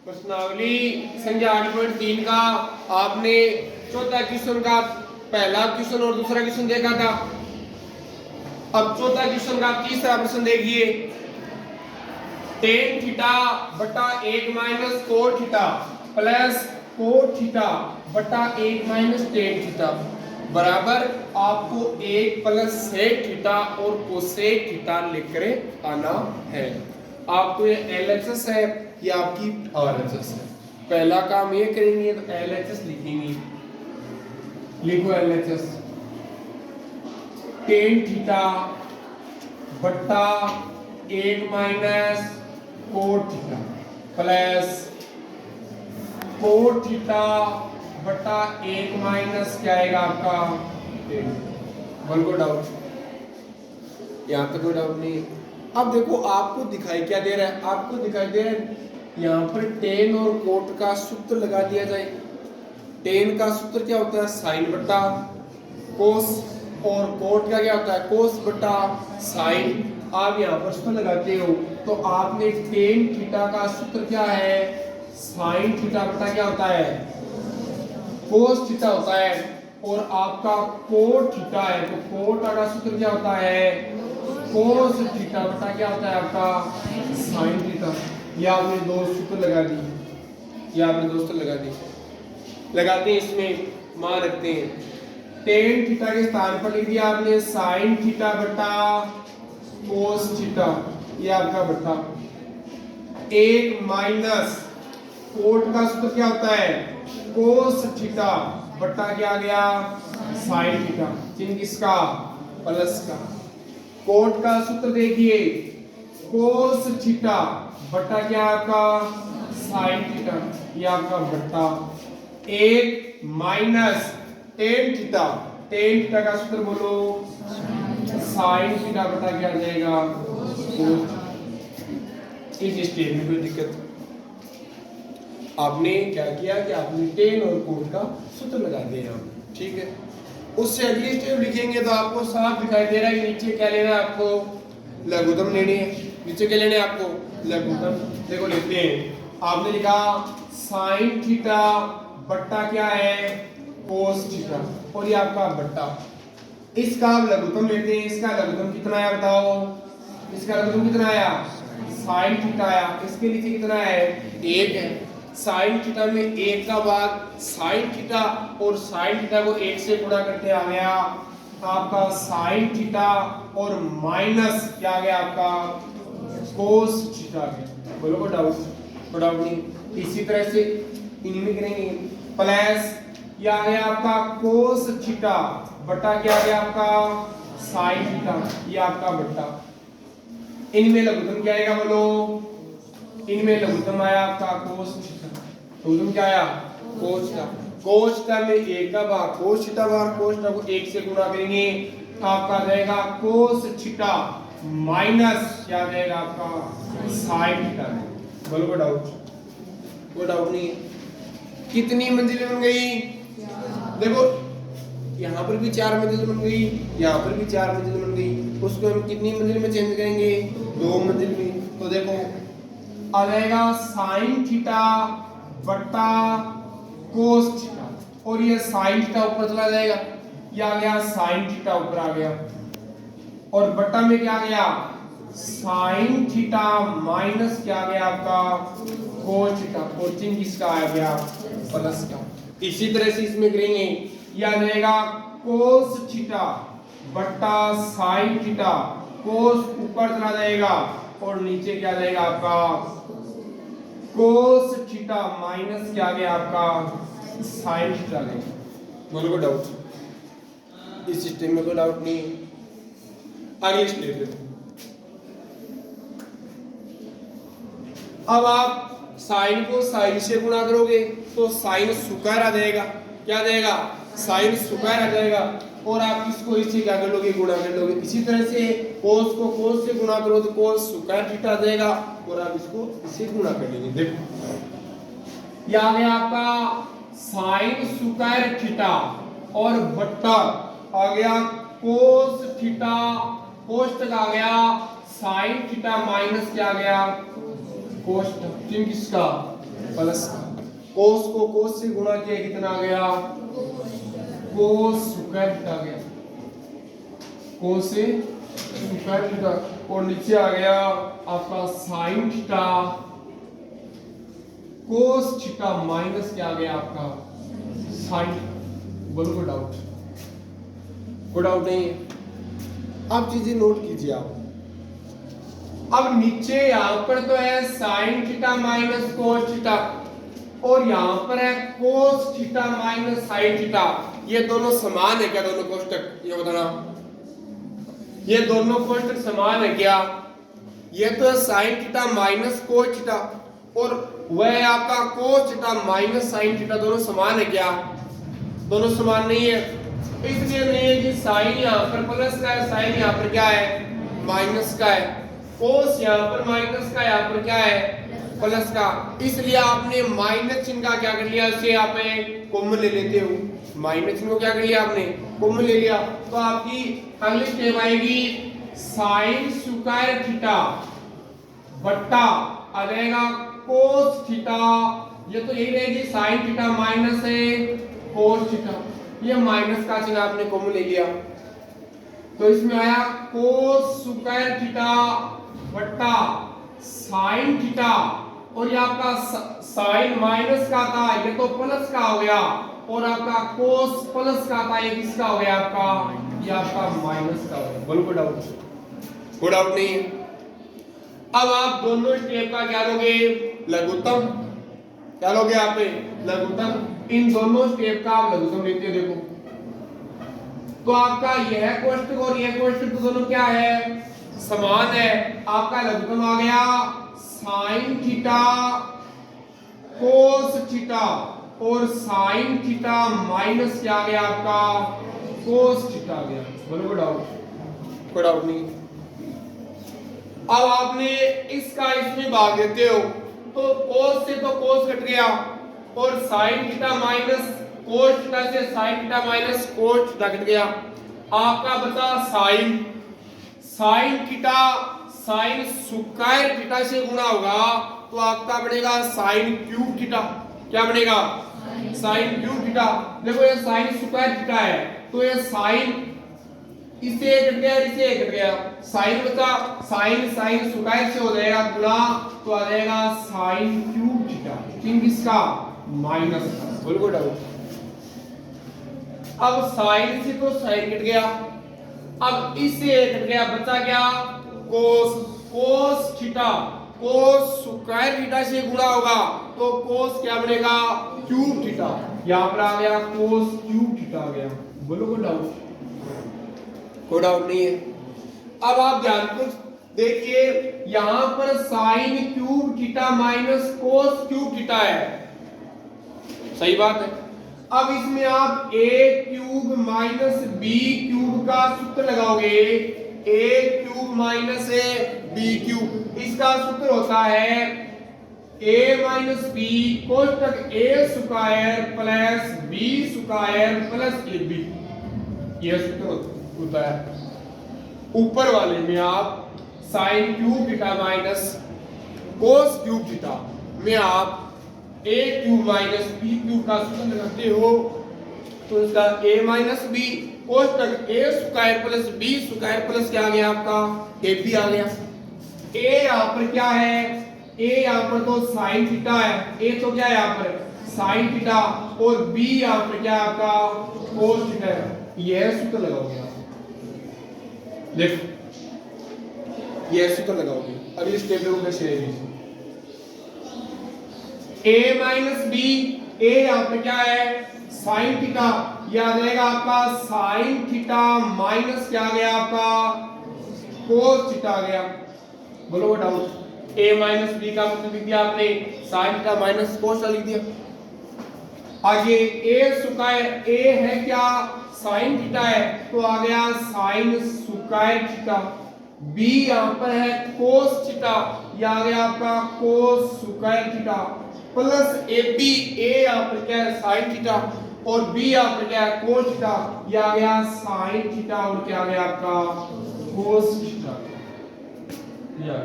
प्रश्नावली संख्या 8.3 का आपने चौथा क्वेश्चन का पहला क्वेश्चन और दूसरा क्वेश्चन देखा था। अब चौथा क्वेश्चन का तीसरा प्रश्न देखिए। टेन थीटा बटा 1 minus cot theta plus cot theta बटा 1 माइनस टेन थीटा बराबर आपको 1 प्लस सेक थीटा और कोसेक थीटा लेकर आना है। आपको ये एलएचएस है, ये आपकी आरएचएस है। पहला काम ये करेंगे तो एलएचएस लिखेंगे। लिखो एलएचएस टेन थीटा बटा 1 minus cot theta plus cot theta बटा 1 माइनस क्या आएगा आपका टेन। वन को डाउट, यहां तक कोई डाउट नहीं है। अब देखो आपको दिखाई क्या दे रहा है, आपको दिखाई दे रहा है यहाँ पर टेन और कोट का सूत्र लगा दिया जाए। टेन का सूत्र क्या होता है साइन बटा कोस और कोट का क्या होता है कोस बटा साइन। आप यहाँ पर सूत्र लगाते हो तो आपने टेन थीटा का सूत्र क्या है साइन थीटा बटा क्या होता है कोस थीटा होता है, और आपका कोट थीटा है तो कोट का सूत्र क्या होता है कोस थीटा बटा क्या होता है आपका साइन थीटा। ये आपने दो सूत्र लगा दी, ये आपने दो सूत्र लगा दी। लगाते हैं इसमें मान रखते हैं टेन थीटा के स्थान पर लिख दिया आपने साइन थीटा बटा कोस थीटा, ये आपका बटा 1 माइनस कोट का सूत्र क्या होता है कोस थीटा बटा क्या आ गया साइन थीटा, चिन्ह किसका प्लस का। कोट का सूत्र देखिए कोस थीटा बटा क्या आपका साइन थीटा, ये आपका बटा 1 minus tan theta, tan theta का सूत्र बोलो साइन थीटा बटा क्या आ जाएगा कोस। इस स्टेप में कोई दिक्कत आपने क्या किया कि आपने टेन और कोट का सूत्र लगा दिया, ठीक है। उससे अगली स्टेप लिखेंगे तो आपको साफ दिखाई दे रहा है कि नीचे क्या लेना है आपको लघुत्तम लेनी है। नीचे क्या लेने आपको लघुत्तम। देखो लेते हैं आपने लिखा साइन थीटा बट्टा क्या है कोस थीटा और ये आपका बट्टा। इसका आप लघुत्तम लेते हैं, इसका लघुत्तम कितना आया बताओ, इसका लघुत्तम कितना आया साइन थीटा आया। इसके नीचे कितना है 1 है। साइन थीटा में 1 का भाग साइन थीटा और साइन थीटा को 1 से गुणा करके आ गया आपका साइन थीटा और माइनस क्या आ गया आपका कोस थीटा। बोलो कोई डाउट नहीं। इसी तरह से इनमें करेंगे प्लस ये आ गया आपका कोस थीटा बटा क्या आ गया आपका साइन थीटा, ये आपका बट्टा। इनमें लघुत्तम क्या आएगा बोलो, इनमें लघुत्तम आया आपका कोस थीटा, लघुत्तम क्या आया कोस थीटा। कोस थीटा में 1 का भाग कोस थीटा भाग कोस थीटा को 1 से गुणा करेंगे आपका रहेगा कोस थीटा माइनस क्या रहेगा आपका साइन थीटा। बोलो कोई डाउट नहीं। कितनी मंजिलें बन गई देखो, यहाँ पर भी 4 मंजिल बन गई, यहाँ पर भी 4 मंजिल बन गई। उसको हम कितनी मंजिल में चेंज करेंगे 2 मंजिल में। तो देखो आ जाएगा साइन थीटा बट्टा कोस थीटा और ये साइन थीटा ऊपर चला जाएगा, ये आ गया साइन थीटा ऊपर आ गया और बट्टा में क्या आ गया साइन थीटा माइनस क्या आ गया आपका कोस थीटा और चिन्ह किसका आ गया प्लस का। इसी तरह से इसमें करेंगे ये आ जाएगा कोस थीटा बट्टा साइन थीटा, कोस ऊपर चला जाएगा और नीचे क्या आ जाएगा आपका कोस थीटा माइनस क्या आ गया आपका साइन थीटा। बोलो कोई डाउट, इस सिस्टम में कोई डाउट नहीं। अगली स्टेप अब आप साइन को साइन से गुणा करोगे तो साइन स्क्वायर आ जाएगा, क्या देगा साइन स्क्वायर आ जाएगा और आप इसको इससे क्या कर लोगे गुणा कर लोगे। इसी तरह से कोस को कोस से गुणा करो तो कोस स्क्वायर थीटा आ जाएगा और आप इसको इससे गुणा कर लेंगे। देखो ये आ गया आपका साइन स्क्वायर थीटा और बट्टा आ गया कोस थीटा, कोस तक आ गया साइन थीटा माइनस क्या आ गया कोस, चिन्ह किसका प्लस कोस को कोस से गुणा किया कितना आ गया कोस स्क्वायर थीटा आ गया कोस से स्क्वायर थीटा और नीचे आ गया आपका sine theta cos theta minus क्या आ गया आपका साइन। बोलो कोई डाउट नहीं है। अब चीजें नोट कीजिए आप। अब नीचे यहां पर तो है sign theta minus cos theta और यहां पर है cos theta minus sine theta. ये दोनों समान है क्या दोनों कोष्टक ये बताना। ये दोनों कोष्टक समान है क्या। ये तो sign theta minus cos theta और वह है आपका cos theta minus sine theta. दोनों समान है क्या दोनों समान नहीं है। इसलिए नहीं है कि साइन यहां पर प्लस का है साइन यहां पर क्या है माइनस का है। कोस यहां पर माइनस का यहां पर क्या है प्लस का। इसलिए आपने माइनस चिन्ह का क्या कर लिया इसे आप कॉमन ले लेते हो। माइनस चिन्ह को क्या कर लिया आपने कॉमन ले लिया। तो आपकी अगली स्टेप आएगी साइन स्क्वायर थीटा बट्टा आ जाएगा कोस थीटा। ये तो यही रहेगी साइन थीटा माइनस है कोस थीटा। ये माइनस का चिन्ह आपने कॉमन ले लिया तो इसमें आया कोस स्क्वायर थीटा बट्टा साइन थीटा और ये आपका साइन माइनस का था ये तो प्लस का हो गया और आपका कोस प्लस का था ये किसका हो गया आपका ये आपका माइनस का हो गया। बोलो कोई डाउट नहीं है। अब आप दोनों स्टेप का क्या लोगे लघुत्तम। क्या लोगे आप लघुत्तम। इन दोनों स्टेप का आप लघुत्तम लेते हो। देखो तो आपका यह कोष्टक और यह कोष्टक तो दोनों क्या है समान है। आपका लघुत्तम आ गया साइन थीटा कोस थीटा और साइन थीटा माइनस क्या आ गया आपका कोस थीटा आ गया। बोलो कोई डाउट नहीं। अब आपने इसका इसमें भाग देते हो तो कोस से तो कोस कट गया और sine theta minus cos theta से sine theta minus cos theta cut गया। आपका बता sine theta sine square theta से गुणा होगा तो आपका बनेगा साइन क्यूब थीटा। क्या बनेगा साइन क्यूब थीटा। देखो ये साइन स्क्वायर थीटा है तो ये साइन इसे कट गया इसे कट गया साइन बचा साइन साइन स्क्वायर से हो जाएगा गुणा तो आ जाएगा साइन क्यूब थीटा। किन किसका माइनस का। बोलो कोई डाउट। अब साइन से तो साइन कट गया अब इससे कट गया बचा क्या cos cos theta cos square theta से गुणा होगा तो कोस क्या बनेगा क्यूब थीटा। यहां पर आ गया कोस क्यूब थीटा आ गया। बोलो कोई डाउट नहीं है। अब आप ध्यानपूर्वक देखिए यहां पर sine cube theta minus cos cube theta है सही बात है। अब इसमें आप a cube minus b cube का सूत्र लगाओगे a cube minus b cube. इसका सूत्र होता है a minus b कोष्टक a square plus b square plus ab। यह सूत्र होता है। ऊपर वाले में आप sine cube theta minus cos cube theta में आप a cube minus b cube का सूत्र लगाते हो तो इसका a minus b कोष्टक a square plus b square plus क्या आ गया आपका ab आ गया। a यहां पर क्या है a यहां पर तो साइन थीटा है a तो क्या है यहां पर साइन थीटा और b यहां पर क्या है आपका कोस थीटा है। यह सूत्र लगाओगे आप देखो यह सूत्र लगाओगे। अब इस टेबल को कैसे रहेगी a माइनस b a यहां पे क्या है साइन थीटा याद रहेगा आपका साइन थीटा माइनस क्या आ गया आपका कोस थीटा आ गया। बोलो डाउट। a माइनस b का मतलब लिख दिया आपने साइन थीटा माइनस कोस लिख दिया। आगे a स्क्वायर a है क्या साइन थीटा है तो आ गया साइन स्क्वायर थीटा। b यहां पर है कोस थीटा या आ गया आपका कोस square theta plus ab a यहां पर क्या है साइन थीटा और b यहां पर क्या है कोस थीटा या आ गया साइन थीटा और क्या आ गया आपका कोस थीटा या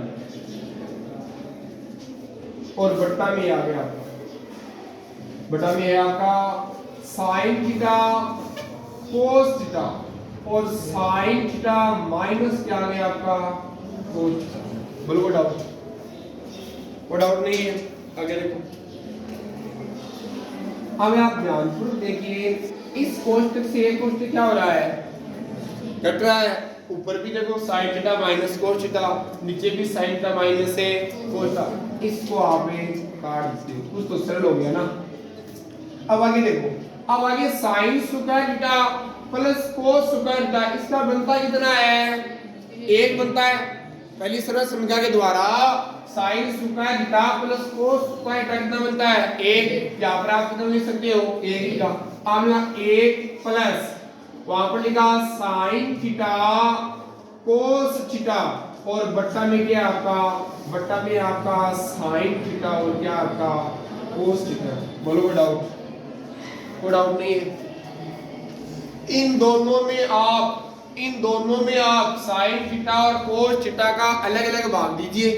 और बट्टा में आ गया आपका बटा में है आपका साइन थीटा कोस थीटा और साइन थीटा माइनस क्या आ गया आपका कोस थीटा। बोलो वो डाउट नहीं है। आगे देखो, अब आप ध्यानपूर्वक देखिए, इस कोष्ठक से एक कोष्ठक क्या हो रहा है, कट रहा है। ऊपर भी देखो sign theta minus cos theta, नीचे भी साइन थीटा माइनस है कोस थीटा, इसको आपने काट दीजिए, कुछ तो सरल हो गया ना। अब आगे देखो, अब आगे sign square theta plus cos square theta, इसका बनता कितना है, एक बनता है। पहली सरल संख्या के द्वारा sign square theta plus cos square theta कितना बनता है, एक। यहाँ पर आप कितना लिख सकते हो, एक का। अब यहाँ एक प्लस वहां पर लिखा साइन थीटा कोस थीटा और बट्टा में क्या आपका, बट्टा में आपका साइन थीटा और क्या आपका कोस थीटा। बोलो कोई डाउट नहीं है। इन दोनों में आप साइन थीटा और कोस थीटा का अलग अलग भाग दीजिए।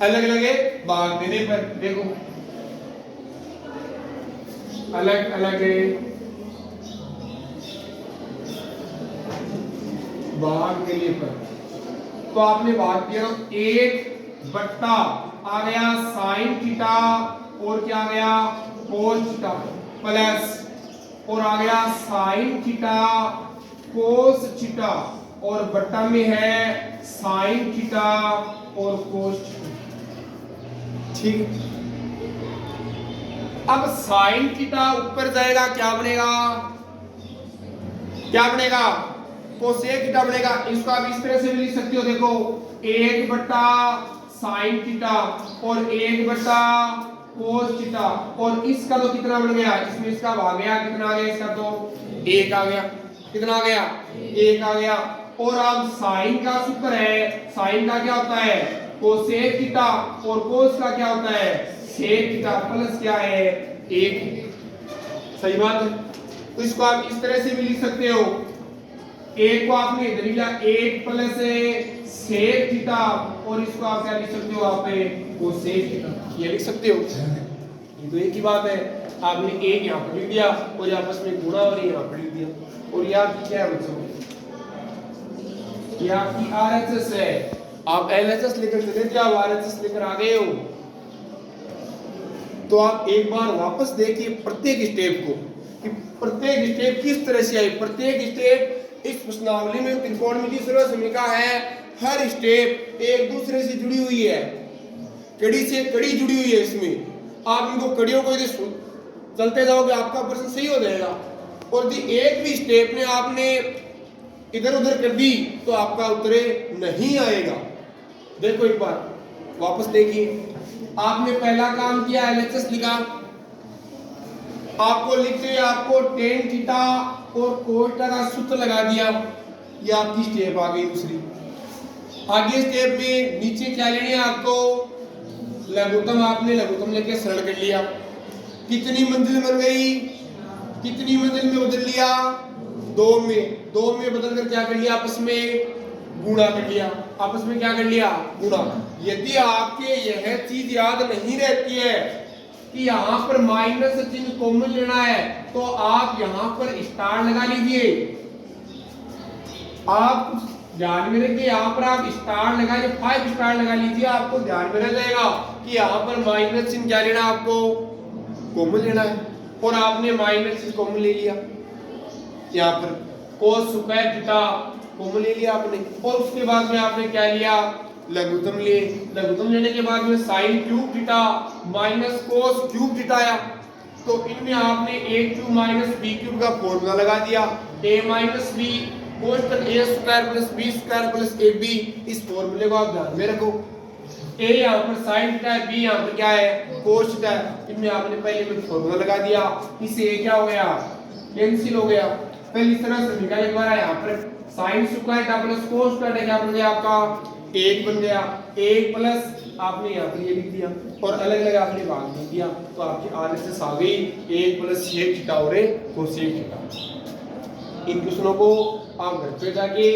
अलग अलग भाग देने पर देखो, अलग अलग भाग देने पर तो आपने भाग दिया, एक बट्टा आ गया साइन थीटा और क्या आ गया कोस थीटा प्लस और आ गया साइन थीटा कोस थीटा और बट्टा में है साइन थीटा और कोस थीटा। ठीक, अब साइन थीटा ऊपर जाएगा, क्या बनेगा कोसेक थीटा बनेगा। इसको आप इस तरह से भी लिख सकते हो, देखो एक बट्टा साइन थीटा और एक बट्टा कोस थीटा और इसका तो कितना बन गया, इसमें इसका भाग गया, कितना आ गया, इसका तो एक आ गया। कितना आ गया, एक आ गया। और अब साइन का सूत्र है, साइन का क्या होता है कोसेक थीटा और कोस का क्या होता है सेक थीटा प्लस क्या है एक। सही बात है। तो इसको आप इस तरह से भी लिख सकते हो, एक को आपने इधर लिखा एक प्लस सेक थीटा और इसको आप क्या लिख सकते हो, आप कोसेक थीटा, ये लिख सकते हो। ये तो एक ही बात है, आपने एक यहाँ पर लिख दिया और ये आपस में गुणा और यहाँ पर लिख दिया। और ये आपकी क्या है बच्चों, ये आपकी आरएचएस है। आप एलएचएस लेकर चले थे, आप आरएचएस लेकर आ गए हो। तो आप एक बार वापस देखिए प्रत्येक स्टेप को कि प्रत्येक स्टेप किस तरह से आई। प्रत्येक स्टेप इस प्रश्नावली में त्रिकोणमितीय सरल समीकरण है, हर स्टेप एक दूसरे से जुड़ी हुई है, कड़ी से कड़ी जुड़ी हुई है। इसमें आप इनको कड़ियों को यदि चलते जाओगे आपका प्रश्न सही हो जाएगा। और यदि एक भी स्टेप में आपने इधर उधर कर दी तो आपका उत्तर नहीं आएगा। देखो एक बार वापस देखिए, आपने पहला काम किया एलएचएस लिखा, आपको लिखते आपको टेन थीटा और कोस थीटा का सूत्र लगा दिया। ये आपकी स्टेप आ गई दूसरी। आगे स्टेप में नीचे क्या लेनी है आपको, लघुत्तम, आपने लघुत्तम लेके सरल कर लिया। कितनी मंजिल बन गई, कितनी मंजिल में बदल लिया, दो में बदल कर क्या कर लिया, आपस में गुणा कर लिया। आपस में क्या कर लिया, गुणा। यदि आपके यह चीज याद नहीं रहती है कि यहाँ पर माइनस चिन्ह कॉमन लेना है तो आप यहाँ पर स्टार लगा लीजिए। आप ध्यान में रखिए, यहाँ पर आप स्टार लगाइए, 5 स्टार लगा लीजिए, आपको ध्यान में रह जाएगा कि यहाँ पर माइनस चिन्ह क्या लेना, आपको कॉमन लेना है। और आपने माइनस चिन्ह कॉमन ले लिया, यहाँ पर कोस स्क्वायर थीटा कॉमन ले लिया आपने। और उसके बाद में आपने क्या लिया, लघुत्तम लिए। लघुत्तम लेने के बाद में sine cube theta minus cos cube theta आया। तो इनमें आपने a cube minus b cube का फॉर्मूला लगा दिया, a minus b कोष्टक a square plus b square plus ab। इस फॉर्मूले को आप ध्यान में रखो। a यहाँ पर साइन थीटा है, b यहाँ पर क्या है कोस थीटा है। इनमें आपने पहले में फॉर्मूला लगा दिया, इससे a क्या हो गया, कैंसिल हो गया। पहले इस तरह समीकरण एक बार यहाँ पर sign square theta plus cos theta क्या बन गया, आपका एक बन गया। एक प्लस आपने यहाँ पर ये लिख दिया और अलग अलग आपने भाग लिख दिया। तो आपकी आरएचएस आ गई एक प्लस सेक थीटा और कोसेक थीटा। इन क्वेश्चनों को आप घर पे जाके